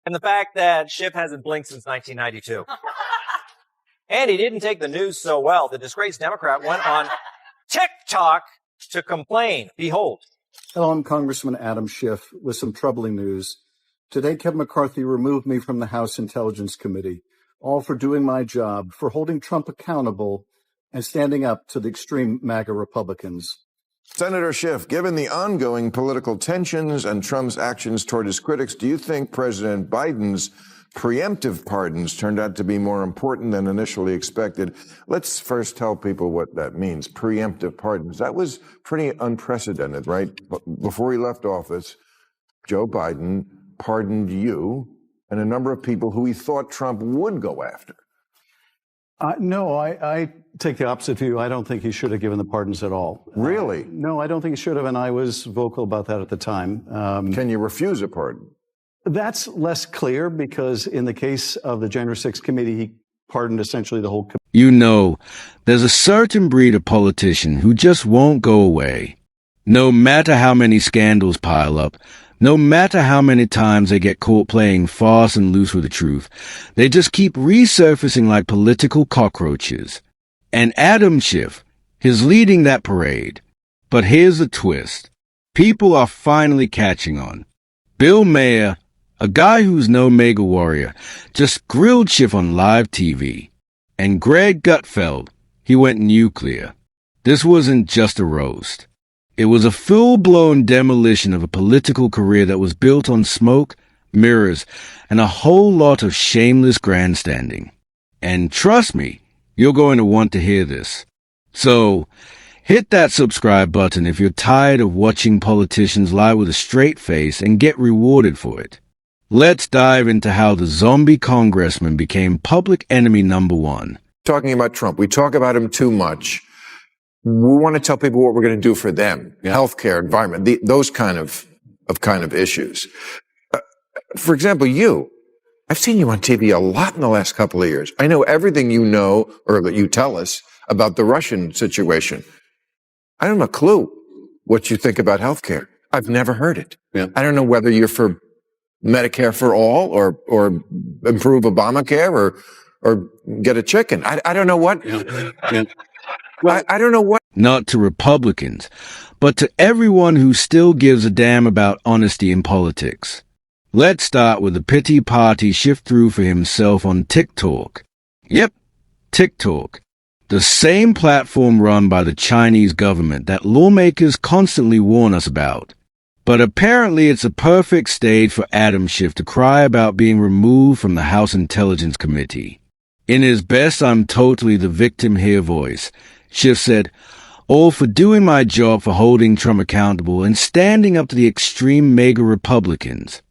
And the fact that Schiff hasn't blinked since 1992. And he didn't take the news so well. The disgraced Democrat went on TikTok to complain. Behold. Hello, I'm Congressman Adam Schiff with some troubling news. Today, Kevin McCarthy removed me from the House Intelligence Committee, all for doing my job, for holding Trump accountable and standing up to the extreme MAGA Republicans. Senator Schiff, given the ongoing political tensions and Trump's actions toward his critics, do you think President Biden's preemptive pardons turned out to be more important than initially expected? Let's first tell people what that means, preemptive pardons. That was pretty unprecedented, right? Before he left office, Joe Biden pardoned you and a number of people who he thought Trump would go after. No, I take the opposite view. I don't think he should have given the pardons at all. Really? No, I don't think he should have, and I was vocal about that at the time. Can you refuse a pardon? That's less clear because in the case of the January 6th committee, he pardoned essentially the whole committee. You know, there's a certain breed of politician who just won't go away. No matter how many scandals pile up, no matter how many times they get caught playing fast and loose with the truth, they just keep resurfacing like political cockroaches. And Adam Schiff is leading that parade. But here's the twist. People are finally catching on. Bill Maher, a guy who's no mega warrior, just grilled Schiff on live TV. And Greg Gutfeld, he went nuclear. This wasn't just a roast. It was a full-blown demolition of a political career that was built on smoke, mirrors, and a whole lot of shameless grandstanding. And trust me, you're going to want to hear this. So, hit that subscribe button if you're tired of watching politicians lie with a straight face and get rewarded for it. Let's dive into how the zombie congressman became public enemy number one. Talking about Trump, we talk about him too much. We want to tell people what we're going to do for them. Healthcare, environment, those kind of issues. For example, I've seen you on TV a lot in the last couple of years. I know everything you know or that you tell us about the Russian situation. I don't have a clue what you think about healthcare. I've never heard it. Yeah. I don't know whether you're for Medicare for all or improve Obamacare or get a chicken. I don't know what. Yeah. Well, I don't know what. Not to Republicans, but to everyone who still gives a damn about honesty in politics. Let's start with the pity party Schiff threw for himself on TikTok. Yep, TikTok. The same platform run by the Chinese government that lawmakers constantly warn us about. But apparently it's a perfect stage for Adam Schiff to cry about being removed from the House Intelligence Committee. In his best I'm totally the victim here voice, Schiff said, all for doing my job for holding Trump accountable and standing up to the extreme MAGA Republicans.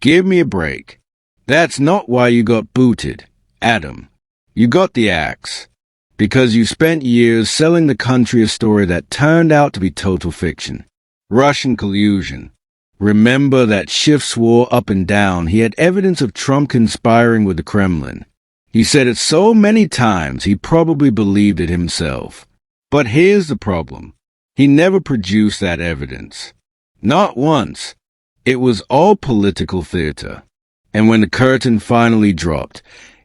Give me a break. That's not why you got booted, Adam. You got the axe. Because you spent years selling the country a story that turned out to be total fiction. Russian collusion. Remember that Schiff swore up and down he had evidence of Trump conspiring with the Kremlin. He said it so many times he probably believed it himself. But here's the problem. He never produced that evidence. Not once. It was all political theater. And when the curtain finally dropped,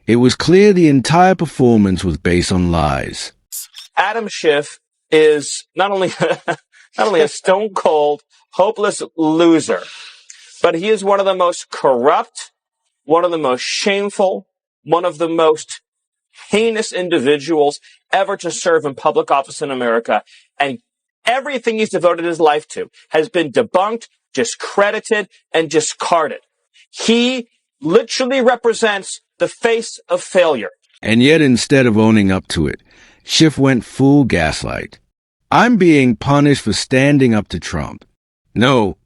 it was clear the entire performance was based on lies. Adam Schiff is not only a stone-cold, hopeless loser, but he is one of the most corrupt, one of the most shameful, one of the most heinous individuals ever to serve in public office in America. And everything he's devoted his life to has been debunked, discredited, and discarded. He literally represents the face of failure. And yet instead of owning up to it, Schiff went full gaslight. I'm being punished for standing up to Trump. No,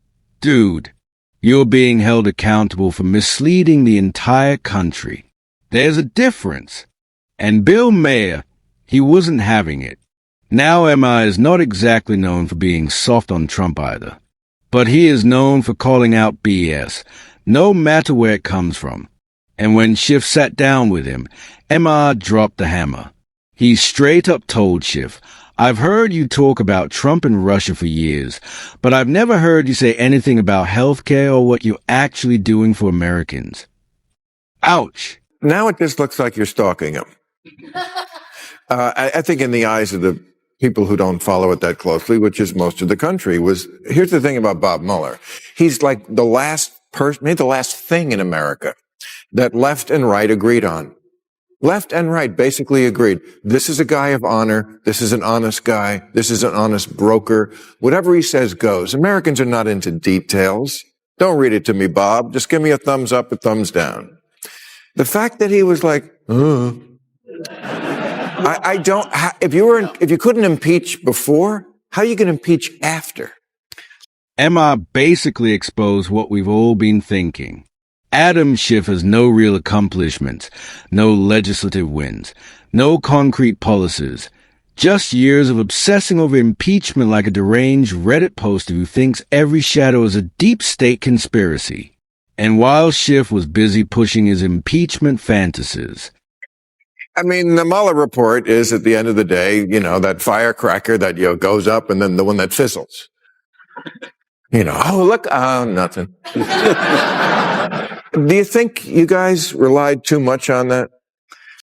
dude, you're being held accountable for misleading the entire country. There's a difference. And Bill Maher, he wasn't having it. Now MI is not exactly known for being soft on Trump either. But he is known for calling out BS, no matter where it comes from. And when Schiff sat down with him, MR dropped the hammer. He straight up told Schiff, I've heard you talk about Trump and Russia for years, but I've never heard you say anything about healthcare or what you're actually doing for Americans. Ouch. Now it just looks like you're stalking him. I think in the eyes of the people who don't follow it that closely, which is most of the country, here's the thing about Bob Mueller. He's like the last person, maybe the last thing in America that left and right agreed on. Left and right basically agreed. This is a guy of honor. This is an honest guy. This is an honest broker. Whatever he says goes. Americans are not into details. Don't read it to me, Bob. Just give me a thumbs up, a thumbs down. The fact that he was like, if you couldn't impeach before, how are you going to impeach after? Emma basically exposed what we've all been thinking. Adam Schiff has no real accomplishments, no legislative wins, no concrete policies, just years of obsessing over impeachment like a deranged Reddit poster who thinks every shadow is a deep state conspiracy. And while Schiff was busy pushing his impeachment fantasies, I mean, the Mueller report is, at the end of the day, that firecracker that, goes up and then the one that fizzles. Oh, look, nothing. Do you think you guys relied too much on that?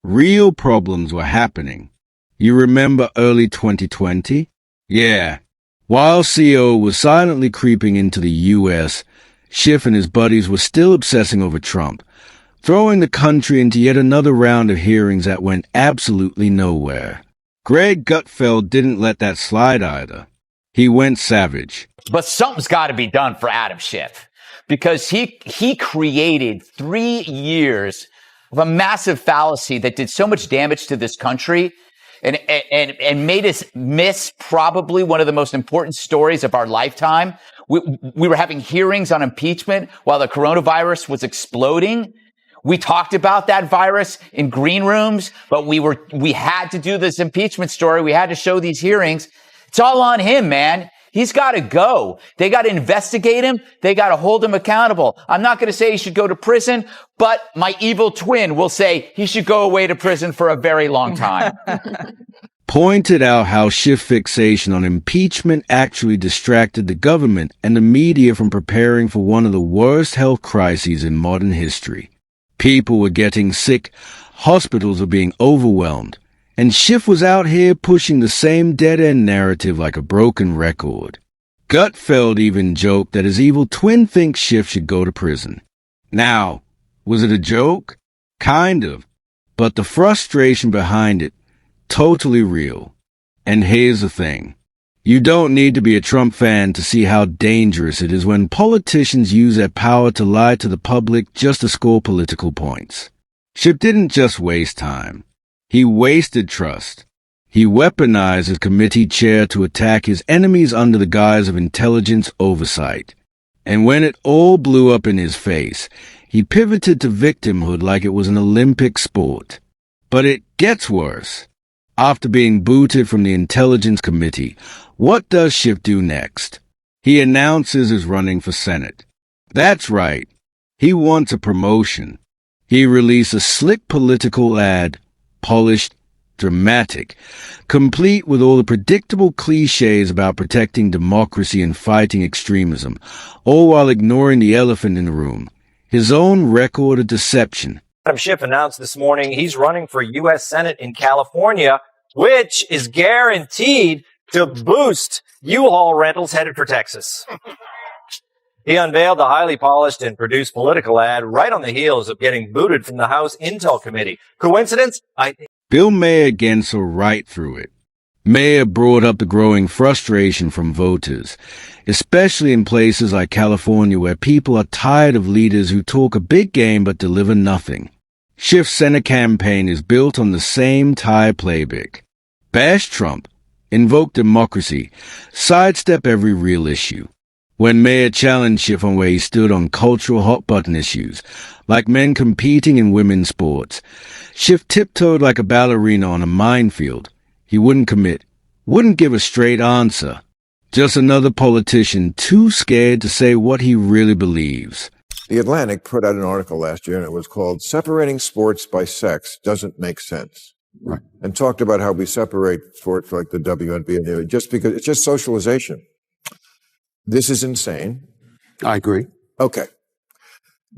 real problems were happening. You remember early 2020? Yeah. While CO was silently creeping into the U.S., Schiff and his buddies were still obsessing over Trump, throwing the country into yet another round of hearings that went absolutely nowhere. Greg Gutfeld didn't let that slide either. He went savage. But something's got to be done for Adam Schiff, because he created 3 years of a massive fallacy that did so much damage to this country and made us miss probably one of the most important stories of our lifetime. We were having hearings on impeachment while the coronavirus was exploding. We talked about that virus in green rooms, but we had to do this impeachment story. We had to show these hearings. It's all on him, man. He's got to go. They got to investigate him. They got to hold him accountable. I'm not going to say he should go to prison, but my evil twin will say he should go away to prison for a very long time. Pointed out how Schiff fixation on impeachment actually distracted the government and the media from preparing for one of the worst health crises in modern history. People were getting sick, hospitals were being overwhelmed, and Schiff was out here pushing the same dead-end narrative like a broken record. Gutfeld even joked that his evil twin thinks Schiff should go to prison. Now, was it a joke? Kind of. But the frustration behind it, totally real. And here's the thing. You don't need to be a Trump fan to see how dangerous it is when politicians use their power to lie to the public just to score political points. Schiff didn't just waste time. He wasted trust. He weaponized his committee chair to attack his enemies under the guise of intelligence oversight. And when it all blew up in his face, he pivoted to victimhood like it was an Olympic sport. But it gets worse. After being booted from the Intelligence Committee, what does Schiff do next? He announces his running for Senate. That's right. He wants a promotion. He released a slick political ad, polished, dramatic, complete with all the predictable cliches about protecting democracy and fighting extremism, all while ignoring the elephant in the room, his own record of deception. Adam Schiff announced this morning he's running for U.S. Senate in California, which is guaranteed to boost U-Haul rentals headed for Texas. He unveiled the highly polished and produced political ad right on the heels of getting booted from the House Intel Committee. Coincidence? I think. Bill Maher again saw right through it. Maher brought up the growing frustration from voters, especially in places like California where people are tired of leaders who talk a big game but deliver nothing. Schiff's Senate campaign is built on the same tie playbook. Bash Trump, invoke democracy, sidestep every real issue. When Maher challenged Schiff on where he stood on cultural hot-button issues, like men competing in women's sports, Schiff tiptoed like a ballerina on a minefield. He wouldn't commit, wouldn't give a straight answer. Just another politician too scared to say what he really believes. The Atlantic put out an article last year, and it was called Separating Sports by Sex Doesn't Make Sense. Right. And talked about how we separate sports like the WNBA just because it's just socialization. This is insane. I agree. Okay.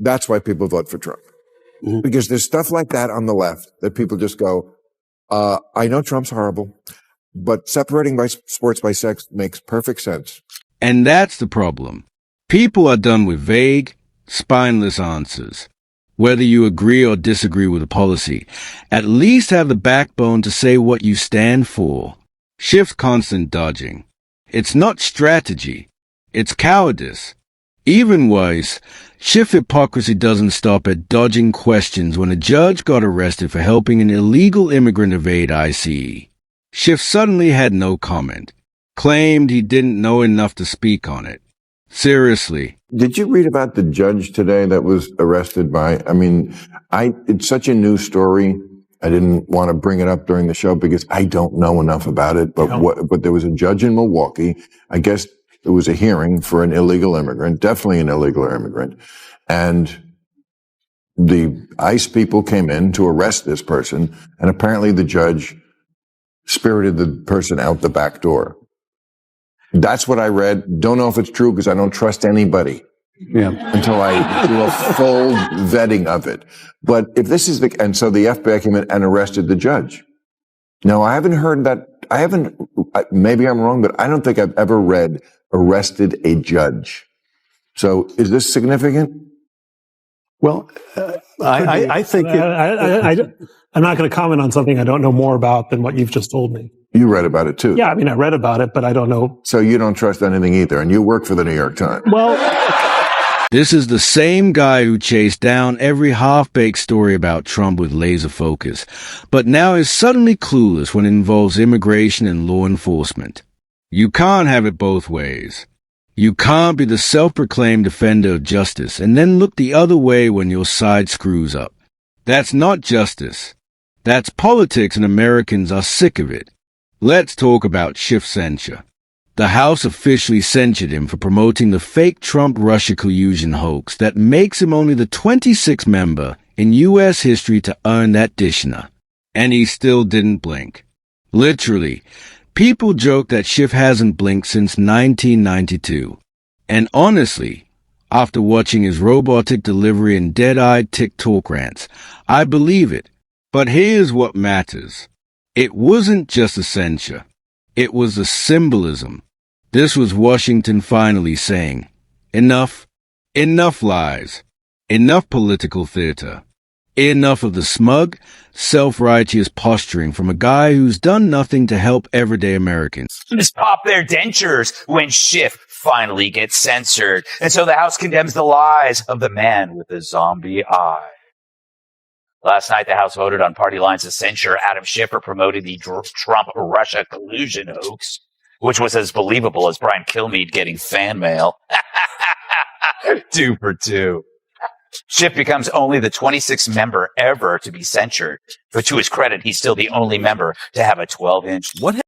That's why people vote for Trump. Because there's stuff like that on the left that people just go, I know Trump's horrible, but separating by sports by sex makes perfect sense. And that's the problem. People are done with vague, spineless answers. Whether you agree or disagree with a policy, at least have the backbone to say what you stand for. Schiff's constant dodging. It's not strategy. It's cowardice. Even worse, Schiff hypocrisy doesn't stop at dodging questions when a judge got arrested for helping an illegal immigrant evade ICE. Schiff suddenly had no comment. Claimed he didn't know enough to speak on it. Seriously. Did you read about the judge today that was arrested by, it's such a new story. I didn't want to bring it up during the show because I don't know enough about it. But there was a judge in Milwaukee. I guess it was a hearing for an illegal immigrant, definitely an illegal immigrant. And the ICE people came in to arrest this person. And apparently the judge spirited the person out the back door. That's what I read. Don't know if it's true because I don't trust anybody until I do a full vetting of it. But if this is and so the FBI came in and arrested the judge. Now, I haven't heard that. Maybe I'm wrong, but I don't think I've ever read arrested a judge. So is this significant? Well, I think I'm not going to comment on something I don't know more about than what you've just told me. You read about it too. Yeah, I read about it, but I don't know. So you don't trust anything either, and you work for the New York Times. Well, this is the same guy who chased down every half-baked story about Trump with laser focus, but now is suddenly clueless when it involves immigration and law enforcement. You can't have it both ways. You can't be the self-proclaimed defender of justice and then look the other way when your side screws up. That's not justice. That's politics, and Americans are sick of it. Let's talk about Schiff's censure. The House officially censured him for promoting the fake Trump-Russia collusion hoax that makes him only the 26th member in U.S. history to earn that dishonor. And he still didn't blink. Literally, people joke that Schiff hasn't blinked since 1992. And honestly, after watching his robotic delivery and dead-eyed TikTok rants, I believe it. But here's what matters. It wasn't just a censure. It was the symbolism. This was Washington finally saying, enough, enough lies, enough political theater, enough of the smug, self-righteous posturing from a guy who's done nothing to help everyday Americans. Just pop their dentures when Schiff finally gets censored. And so the House condemns the lies of the man with the zombie eye. Last night, the House voted on party lines to censure Adam Schiff for promoting the Trump-Russia collusion hoax, which was as believable as Brian Kilmeade getting fan mail. 2 for 2. Schiff becomes only the 26th member ever to be censured, but to his credit, he's still the only member to have a 12-inch.